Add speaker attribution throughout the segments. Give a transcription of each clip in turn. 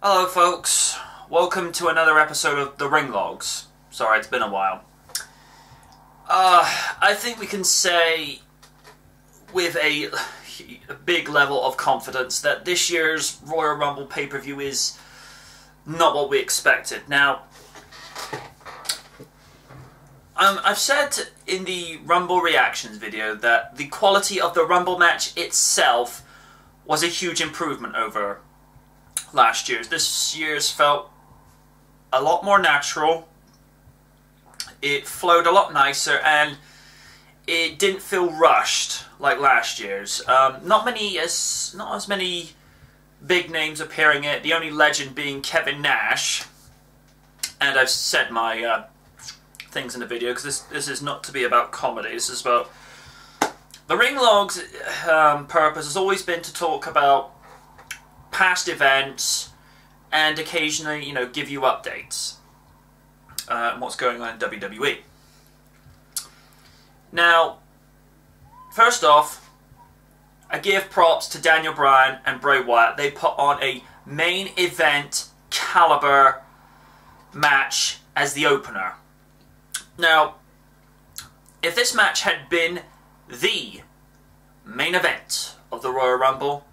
Speaker 1: Hello folks, welcome to another episode of The Ring Logs. Sorry, it's been a while. I think we can say with a big level of confidence that this year's Royal Rumble pay-per-view is not what we expected. Now, I've said in the Rumble reactions video that the quality of the Rumble match itself was a huge improvement over last year's. This year's felt a lot more natural. It flowed a lot nicer, and it didn't feel rushed like last year's. Not as many big names appearing in it. The only legend being Kevin Nash. And I've said my things in the video because this is not to be about comedy. This is about the Ring Logs. Purpose has always been to talk about past events and occasionally, give you updates on what's going on in WWE. Now, first off, I give props to Daniel Bryan and Bray Wyatt. They put on a main event caliber match as the opener. Now, if this match had been the main event of the Royal Rumble,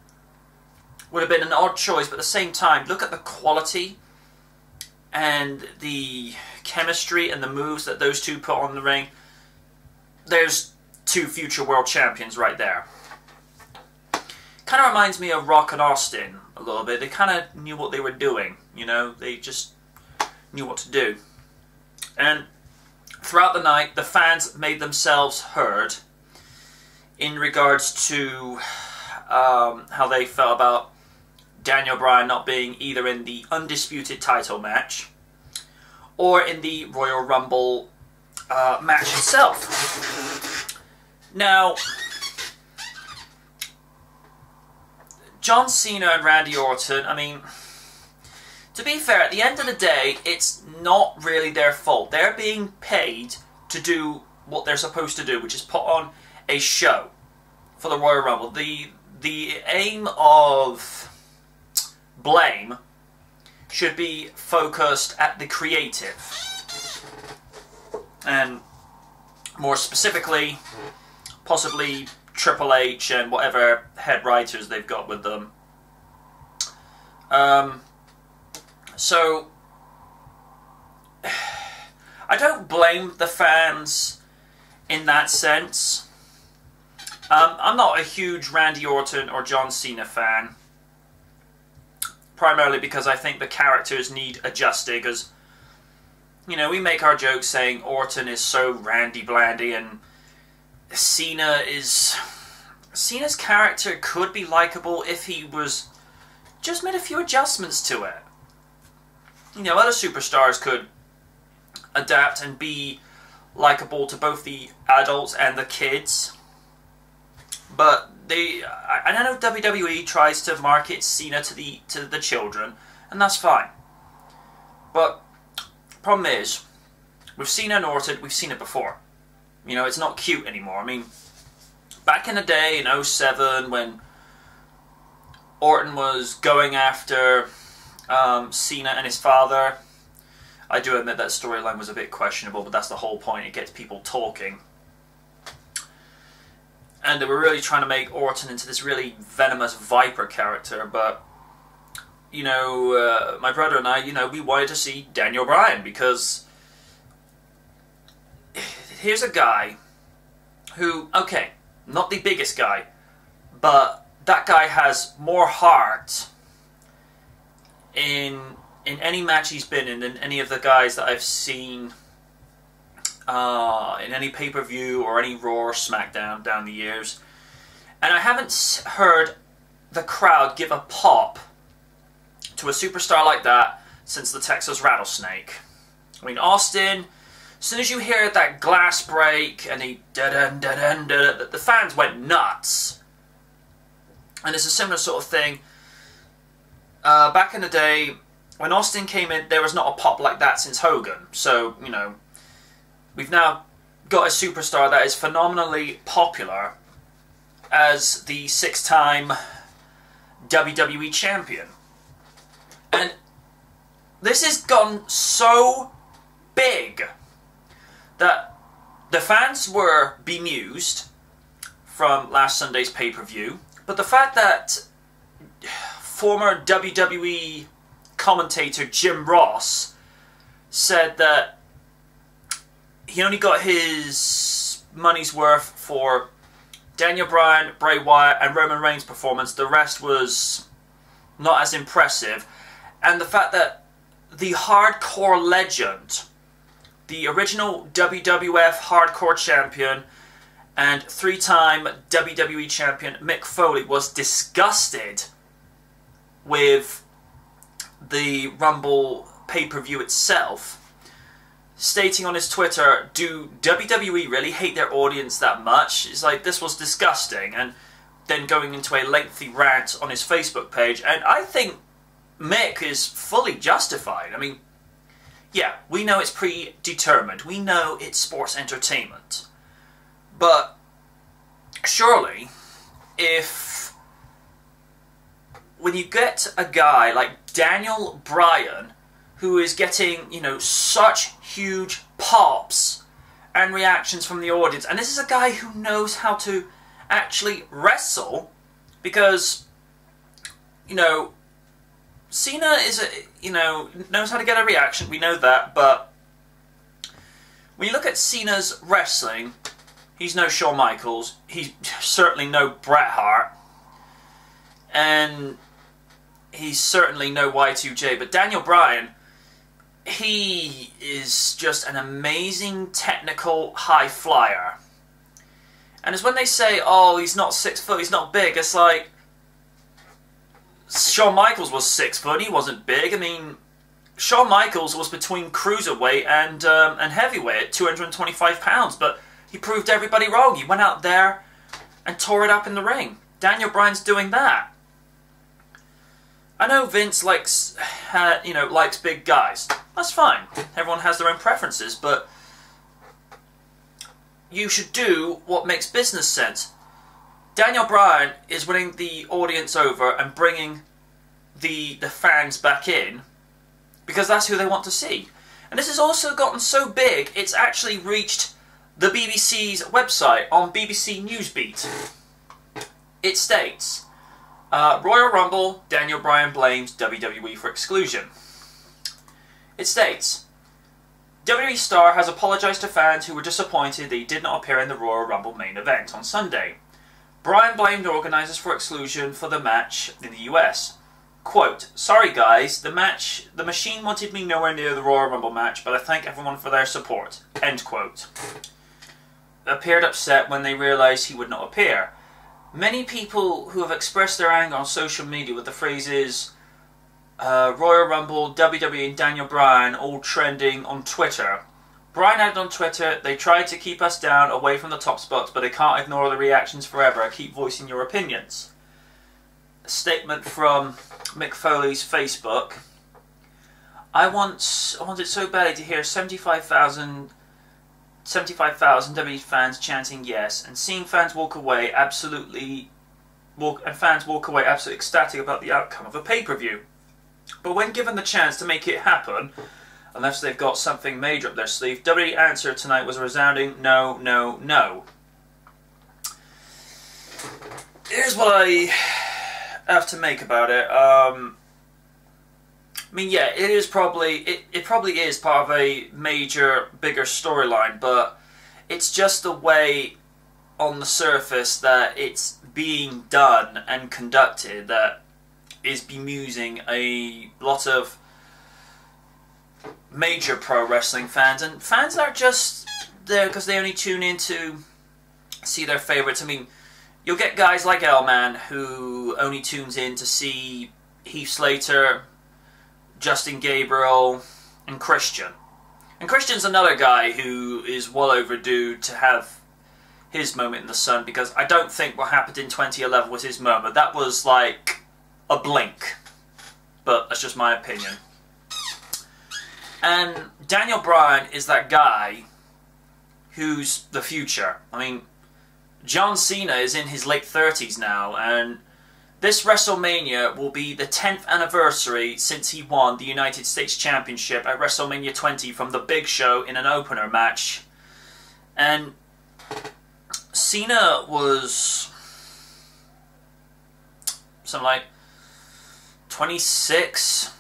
Speaker 1: would have been an odd choice, but at the same time, look at the quality and the chemistry and the moves that those two put on the ring. There's two future world champions right there. Kind of reminds me of Rock and Austin a little bit. They kind of knew what they were doing, they just knew what to do. And throughout the night, the fans made themselves heard in regards to how they felt about Daniel Bryan not being either in the undisputed title match or in the Royal Rumble match itself. Now, John Cena and Randy Orton, to be fair, at the end of the day, it's not really their fault. They're being paid to do what they're supposed to do, which is put on a show for the Royal Rumble. The aim of blame should be focused at the creative, and more specifically, possibly Triple H and whatever head writers they've got with them. So I don't blame the fans in that sense. I'm not a huge Randy Orton or John Cena fan, primarily because I think the characters need adjusting, because, we make our jokes saying Orton is so randy-blandy, and Cena's character could be likable if he was just made a few adjustments to it. Other superstars could adapt and be likable to both the adults and the kids. But I know WWE tries to market Cena to the children, and that's fine. But problem is, with Cena and Orton, we've seen it before. It's not cute anymore. Back in the day in 2007, when Orton was going after Cena and his father, I do admit that storyline was a bit questionable, but that's the whole point. It gets people talking. And they were really trying to make Orton into this really venomous Viper character, but, my brother and I, we wanted to see Daniel Bryan, because here's a guy who, okay, not the biggest guy, but that guy has more heart in any match he's been in than any of the guys that I've seen in any pay-per-view or any Raw or SmackDown down the years. And I haven't heard the crowd give a pop to a superstar like that since the Texas Rattlesnake. Austin, as soon as you hear that glass break and the da-dun, da-dun, da-dun, the fans went nuts. And it's a similar sort of thing. Back in the day, when Austin came in, there was not a pop like that since Hogan. So, we've now got a superstar that is phenomenally popular as the 6-time WWE champion. And this has gone so big that the fans were bemused from last Sunday's pay-per-view, but the fact that former WWE commentator Jim Ross said that he only got his money's worth for Daniel Bryan, Bray Wyatt and Roman Reigns' performance, the rest was not as impressive, and the fact that the hardcore legend, the original WWF hardcore champion and three-time WWE champion Mick Foley was disgusted with the Rumble pay-per-view itself, stating on his Twitter, do WWE really hate their audience that much? It's like, this was disgusting, and then going into a lengthy rant on his Facebook page, and I think Mick is fully justified. I mean, yeah, we know it's predetermined, we know it's sports entertainment, but surely, if when you get a guy like Daniel Bryan, who is getting, you know, such huge pops and reactions from the audience, and this is a guy who knows how to actually wrestle, because, you know, Cena is knows how to get a reaction, we know that, but when you look at Cena's wrestling, he's no Shawn Michaels, he's certainly no Bret Hart, and he's certainly no Y2J, but Daniel Bryan, he is just an amazing technical high flyer. And it's when they say, oh, he's not 6 foot, he's not big, it's like, Shawn Michaels was 6 foot, he wasn't big. I mean, Shawn Michaels was between cruiserweight and heavyweight at 225 pounds, but he proved everybody wrong. He went out there and tore it up in the ring. Daniel Bryan's doing that. I know Vince likes, likes big guys. That's fine. Everyone has their own preferences, but you should do what makes business sense. Daniel Bryan is winning the audience over and bringing the fans back in because that's who they want to see. And this has also gotten so big, it's actually reached the BBC's website on BBC Newsbeat. It states, Royal Rumble, Daniel Bryan blames WWE for exclusion. It states, WWE star has apologised to fans who were disappointed that he did not appear in the Royal Rumble main event on Sunday. Bryan blamed organisers for exclusion for the match in the US. Quote, sorry guys, the machine wanted me nowhere near the Royal Rumble match, but I thank everyone for their support. End quote. Appeared upset when they realised he would not appear. Many people who have expressed their anger on social media with the phrases Royal Rumble, WWE and Daniel Bryan all trending on Twitter. Bryan added on Twitter, they tried to keep us down away from the top spots, but they can't ignore the reactions forever. Keep voicing your opinions. A statement from Mick Foley's Facebook. I wanted so badly to hear 75,000 WWE fans chanting yes, and seeing fans walk away absolutely ecstatic about the outcome of a pay-per-view. But when given the chance to make it happen, unless they've got something major up their sleeve, WWE answer tonight was a resounding no, no, no. Here's what I have to make about it. I mean, yeah, it is probably it probably is part of a major, bigger storyline, but it's just the way on the surface that it's being done and conducted that is bemusing a lot of major pro wrestling fans, and fans aren't just there because they only tune in to see their favourites. I mean, you'll get guys like L-Man who only tunes in to see Heath Slater, Justin Gabriel, and Christian. And Christian's another guy who is well overdue to have his moment in the sun, because I don't think what happened in 2011 was his moment. That was like a blink. But that's just my opinion. And Daniel Bryan is that guy who's the future. I mean, John Cena is in his late 30s now, and this WrestleMania will be the 10th anniversary since he won the United States Championship at WrestleMania 20 from The Big Show in an opener match. And Cena was something like 26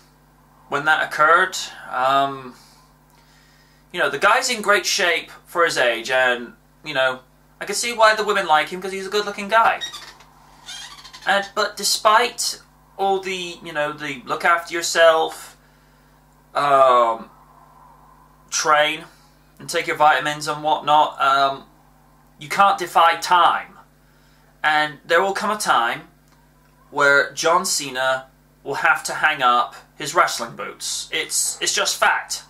Speaker 1: when that occurred. You know, the guy's in great shape for his age, and, you know, I can see why the women like him, because he's a good-looking guy. But despite all the, you know, the look after yourself, train, and take your vitamins and whatnot, you can't defy time. And there will come a time where John Cena will have to hang up his wrestling boots. It's just fact.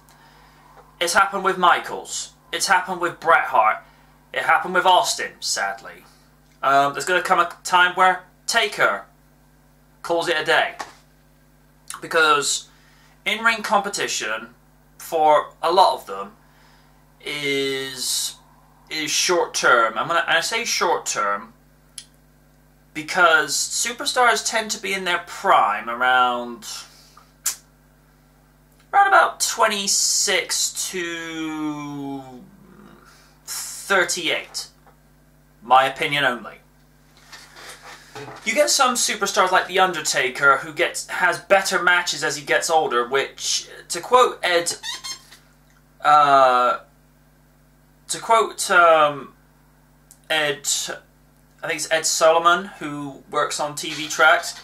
Speaker 1: It's happened with Michaels. It's happened with Bret Hart. It happened with Austin, sadly. There's going to come a time where Taker calls it a day. Because in-ring competition, for a lot of them, is short-term. And I say short-term because superstars tend to be in their prime around about 26 to 38. My opinion only. You get some superstars like The Undertaker who has better matches as he gets older, which, to quote Ed I think it's Ed Solomon, who works on TV tracks.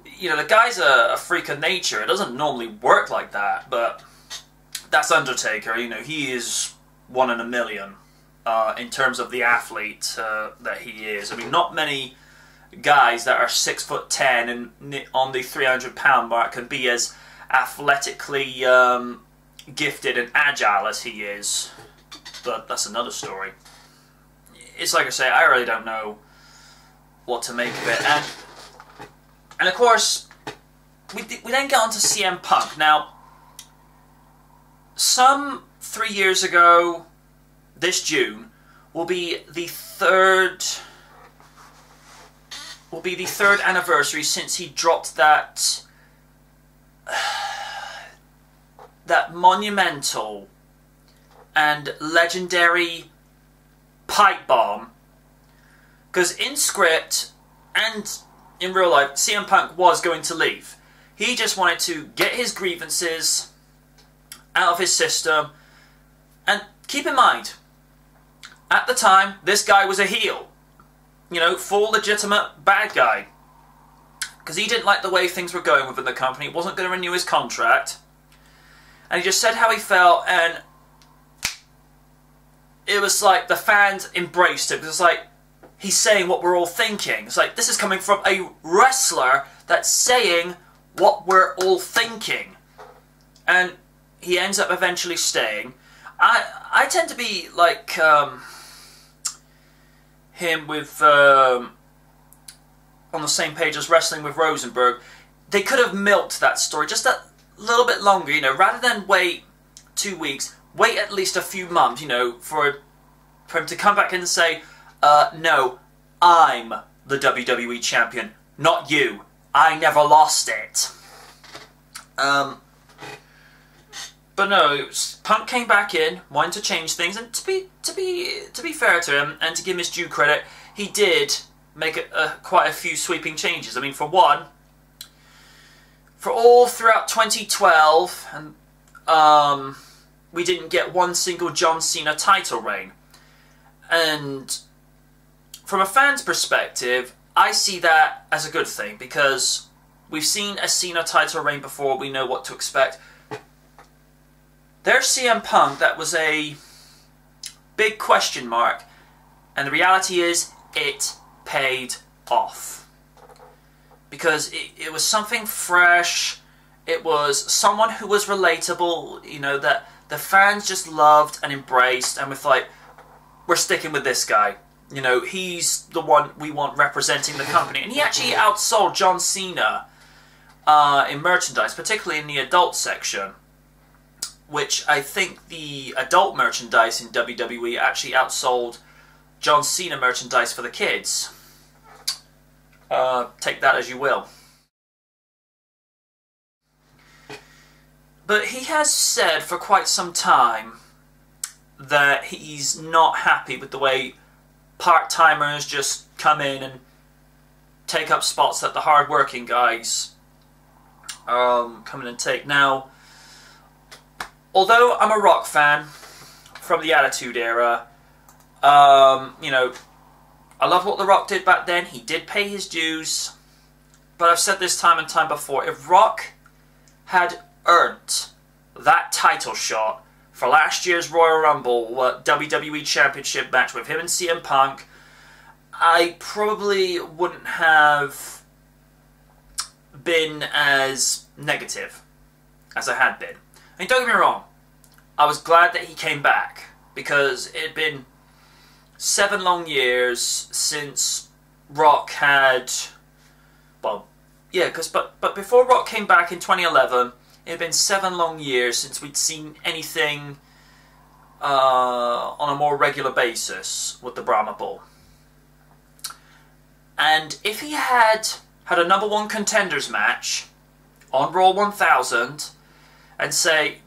Speaker 1: You know, the guy's a freak of nature. It doesn't normally work like that, but that's Undertaker. You know, he is one in a million in terms of the athlete that he is. I mean, not many guys that are 6'10" and on the 300-pound mark can be as athletically gifted and agile as he is. But that's another story. It's like I say, I really don't know what to make of it. And of course, we then get on to CM Punk. Now, some 3 years ago, this June, will be the third anniversary since he dropped that monumental and legendary pipe bomb. Because in script and in real life, CM Punk was going to leave. He just wanted to get his grievances out of his system. And keep in mind, at the time, this guy was a heel. You know, full legitimate bad guy. Because he didn't like the way things were going within the company. He wasn't going to renew his contract. And he just said how he felt, and it was like the fans embraced it. Because it's like, he's saying what we're all thinking. It's like, this is coming from a wrestler that's saying what we're all thinking. And he ends up eventually staying. I tend to be like him with on the same page as Wrestling with Rosenberg. They could have milked that story just a little bit longer, you know, rather than wait 2 weeks, wait at least a few months, you know, for him to come back in and say, no, I'm the WWE champion, not you. I never lost it. But no, Punk came back in, wanted to change things, and to be fair to him and to give him his due credit, he did make quite a few sweeping changes. I mean, for one, for all throughout 2012, and we didn't get one single John Cena title reign. And from a fan's perspective, I see that as a good thing, because we've seen a Cena title reign before, we know what to expect. There's CM Punk, that was a big question mark, and the reality is, it paid off. Because it was something fresh, it was someone who was relatable, you know, that the fans just loved and embraced, and with like, we're sticking with this guy. You know, he's the one we want representing the company. And he actually outsold John Cena in merchandise, particularly in the adult section. Which I think the adult merchandise in WWE actually outsold John Cena merchandise for the kids. Take that as you will. But he has said for quite some time that he's not happy with the way part-timers just come in and take up spots that the hard-working guys come in and take. Now, although I'm a Rock fan from the Attitude Era, you know, I love what The Rock did back then. He did pay his dues. But I've said this time and time before, if Rock had earned that title shot for last year's Royal Rumble WWE Championship match with him and CM Punk, I probably wouldn't have been as negative as I had been. I mean, don't get me wrong, I was glad that he came back, because it had been 7 long years since Rock had, well, yeah, but before Rock came back in 2011, it had been 7 long years since we'd seen anything on a more regular basis with the Brahma Bull. And if he had a #1 contenders match on Raw 1000 and say,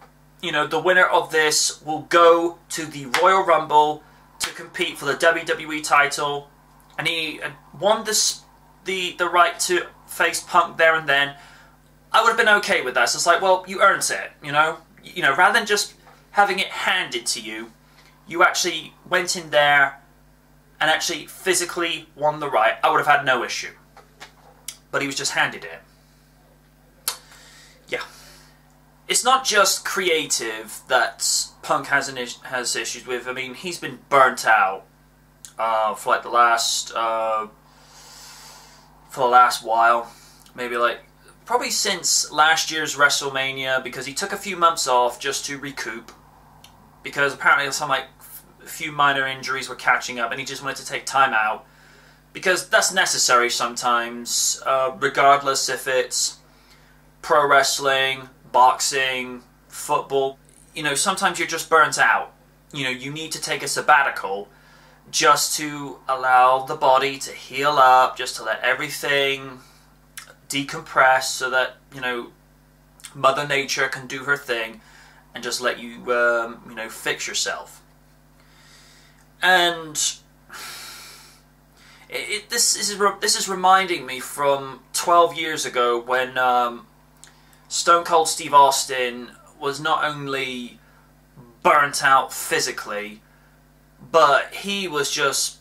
Speaker 1: you know, the winner of this will go to the Royal Rumble to compete for the WWE title, and he won the right to face Punk there and then, I would have been okay with that. So it's like, well, you earned it, you know? You know, rather than just having it handed to you, you actually went in there and actually physically won the right. I would have had no issue. But he was just handed it. Yeah. It's not just creative that Punk has issues with. I mean, he's been burnt out for like the last while. Maybe like probably since last year's WrestleMania, because he took a few months off just to recoup, because apparently some like a few minor injuries were catching up and he just wanted to take time out, because that's necessary sometimes, regardless if it's pro wrestling, boxing, football. You know, sometimes you're just burnt out. You know, you need to take a sabbatical just to allow the body to heal up, just to let everything decompress, so that, you know, Mother Nature can do her thing and just let you, you know, fix yourself. And this is reminding me from 12 years ago when Stone Cold Steve Austin was not only burnt out physically, but he was just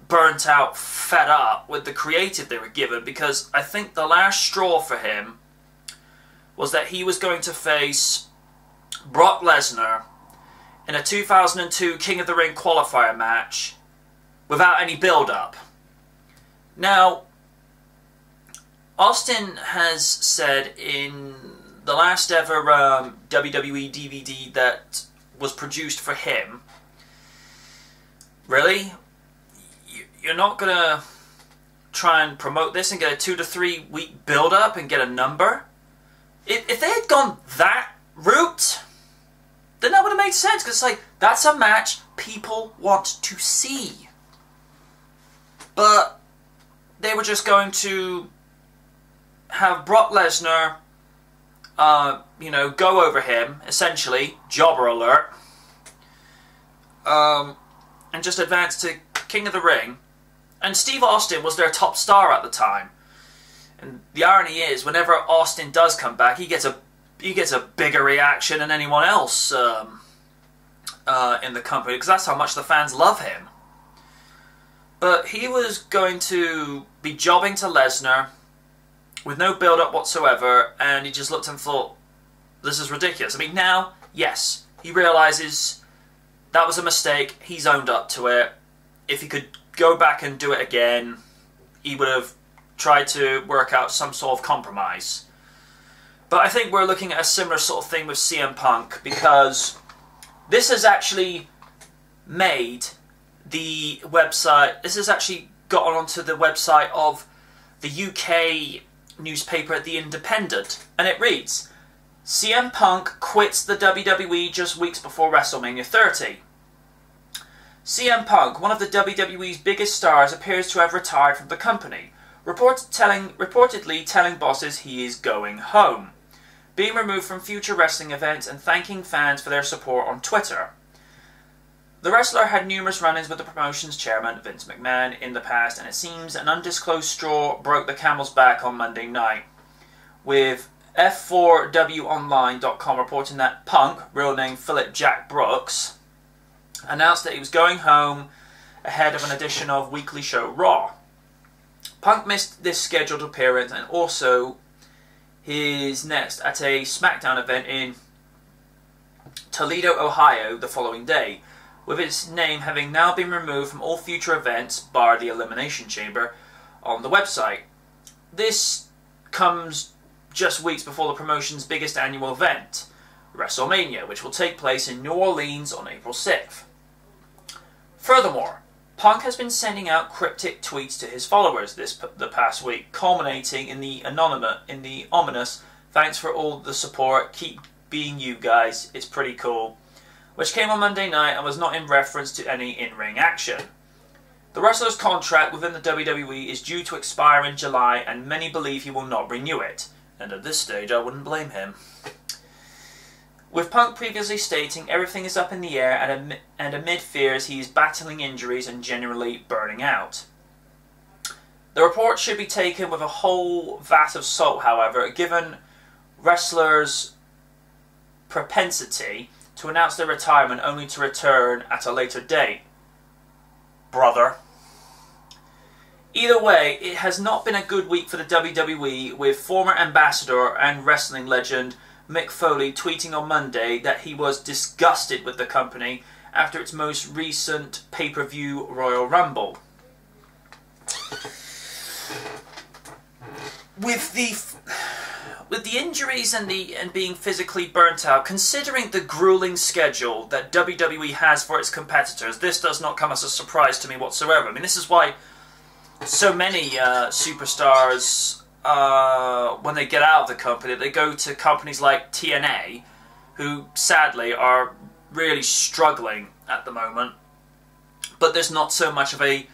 Speaker 1: burnt out, fed up with the creative they were given, because I think the last straw for him was that he was going to face Brock Lesnar in a 2002 King of the Ring qualifier match without any build-up. Now, Austin has said in the last ever WWE DVD that was produced for him, really? You're not going to try and promote this and get a 2 to 3 week build-up and get a number? If they had gone that route, then that would have made sense, because it's like, that's a match people want to see. But they were just going to have Brock Lesnar, you know, go over him, essentially, jobber alert, and just advance to King of the Ring. And Steve Austin was their top star at the time. And the irony is, whenever Austin does come back, he gets a bigger reaction than anyone else in the company, because that's how much the fans love him. But he was going to be jobbing to Lesnar with no build-up whatsoever, and he just looked and thought, this is ridiculous. I mean, now, yes, he realizes that was a mistake. He's owned up to it. If he could go back and do it again, he would have tried to work out some sort of compromise. But I think we're looking at a similar sort of thing with CM Punk, because this has actually made the website, this has actually gotten onto the website of the UK newspaper The Independent, and it reads, CM Punk quits the WWE just weeks before WrestleMania 30. CM Punk, one of the WWE's biggest stars, appears to have retired from the company. reportedly telling bosses he is going home, being removed from future wrestling events, and thanking fans for their support on Twitter. The wrestler had numerous run-ins with the promotion's chairman, Vince McMahon, in the past, and it seems an undisclosed straw broke the camel's back on Monday night, with F4WOnline.com reporting that Punk, real name Philip Jack Brooks, announced that he was going home ahead of an edition of Weekly Show Raw. Punk missed this scheduled appearance and also his next at a SmackDown event in Toledo, Ohio the following day, with its name having now been removed from all future events, bar the Elimination Chamber, on the website. This comes just weeks before the promotion's biggest annual event, WrestleMania, which will take place in New Orleans on April 6th. Furthermore, Punk has been sending out cryptic tweets to his followers the past week, culminating in the ominous "Thanks for all the support, keep being you guys, it's pretty cool," which came on Monday night and was not in reference to any in-ring action. The wrestler's contract within the WWE is due to expire in July, and many believe he will not renew it. And at this stage, I wouldn't blame him. With Punk previously stating everything is up in the air and amid fears he is battling injuries and generally burning out. The report should be taken with a whole vat of salt, however, given wrestlers' propensity to announce their retirement only to return at a later date. Brother. Either way, it has not been a good week for the WWE, with former ambassador and wrestling legend Mick Foley tweeting on Monday that he was disgusted with the company after its most recent pay-per-view Royal Rumble. With the injuries and being physically burnt out, considering the grueling schedule that WWE has for its competitors, this does not come as a surprise to me whatsoever. I mean, this is why so many superstars, when they get out of the company, they go to companies like TNA, who sadly are really struggling at the moment. But there's not so much of a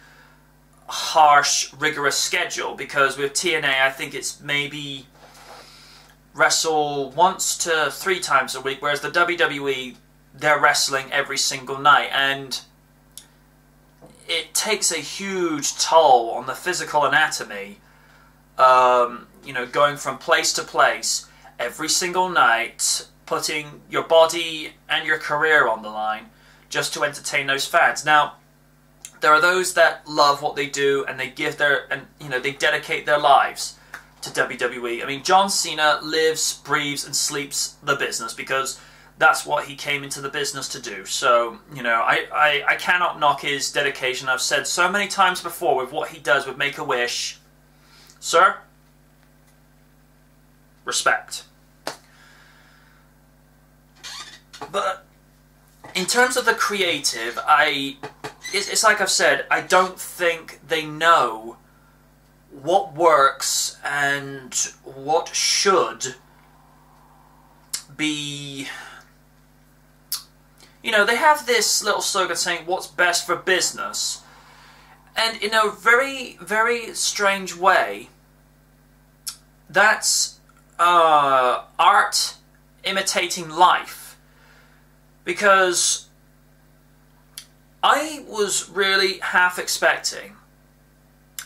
Speaker 1: harsh, rigorous schedule, because with TNA, I think it's maybe wrestle once to 3 times a week, whereas the WWE, they're wrestling every single night, and it takes a huge toll on the physical anatomy, you know, going from place to place every single night, putting your body and your career on the line just to entertain those fans. Now, there are those that love what they do and they give they dedicate their lives to WWE. I mean, John Cena lives, breathes, and sleeps the business because that's what he came into the business to do. So, you know, I cannot knock his dedication. I've said so many times before with what he does with Make-A-Wish. Sir, respect. But in terms of the creative, it's like I've said, I don't think they know what works and what should be. You know, they have this little slogan saying, what's best for business? And in a very, very strange way, that's art imitating life. Because I was really half expecting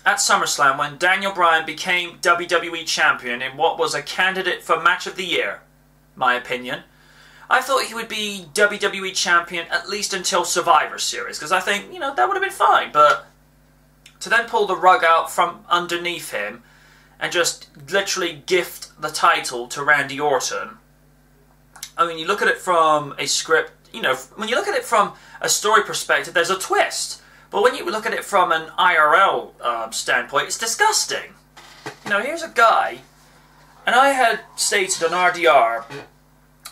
Speaker 1: at SummerSlam, when Daniel Bryan became WWE Champion in what was a candidate for Match of the Year, my opinion, I thought he would be WWE Champion at least until Survivor Series, because I think, you know, that would have been fine. But to then pull the rug out from underneath him and just literally gift the title to Randy Orton, I mean, you look at it from a script, you know, when you look at it from a story perspective, there's a twist. But when you look at it from an IRL standpoint, it's disgusting. You know, here's a guy, and I had stated on RDR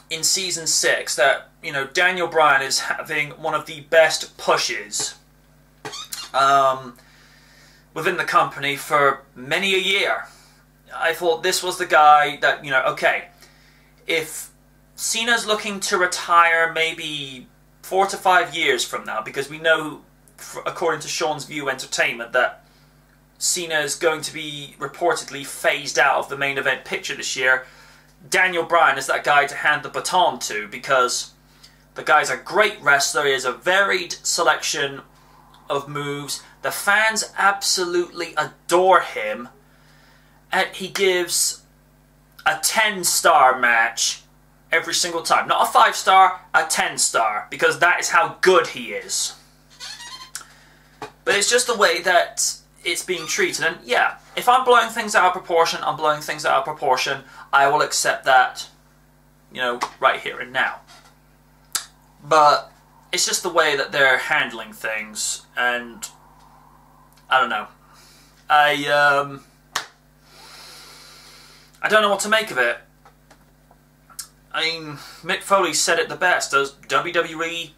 Speaker 1: in Season 6 that, you know, Daniel Bryan is having one of the best pushes within the company for many a year. I thought this was the guy that, you know, okay, if Cena's looking to retire maybe 4 to 5 years from now, because we know, according to Sean's View Entertainment, that Cena is going to be reportedly phased out of the main event picture this year, Daniel Bryan is that guy to hand the baton to, because the guy's a great wrestler. He has a varied selection of moves. The fans absolutely adore him, and he gives a 10-star match every single time. Not a 5-star, a 10-star, because that is how good he is. But it's just the way that it's being treated. And yeah, if I'm blowing things out of proportion, I'm blowing things out of proportion. I will accept that, you know, right here and now. But it's just the way that they're handling things, and I don't know. I don't know what to make of it. I mean, Mick Foley said it the best. Does WWE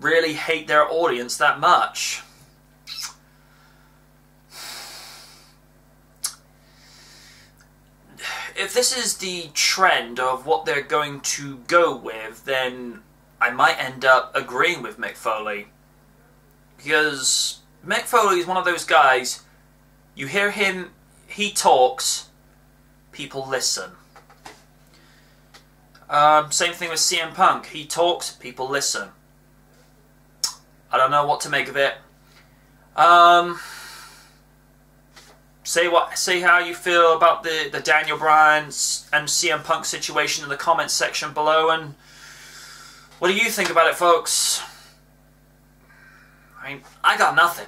Speaker 1: really hate their audience that much? If this is the trend of what they're going to go with, then I might end up agreeing with Mick Foley. Because Mick Foley is one of those guys, you hear him, he talks, people listen. Same thing with CM Punk. He talks, people listen. I don't know what to make of it. Say how you feel about the Daniel Bryan and CM Punk situation in the comments section below, and what do you think about it, folks? I mean, I got nothing.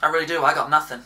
Speaker 1: I really do. I got nothing.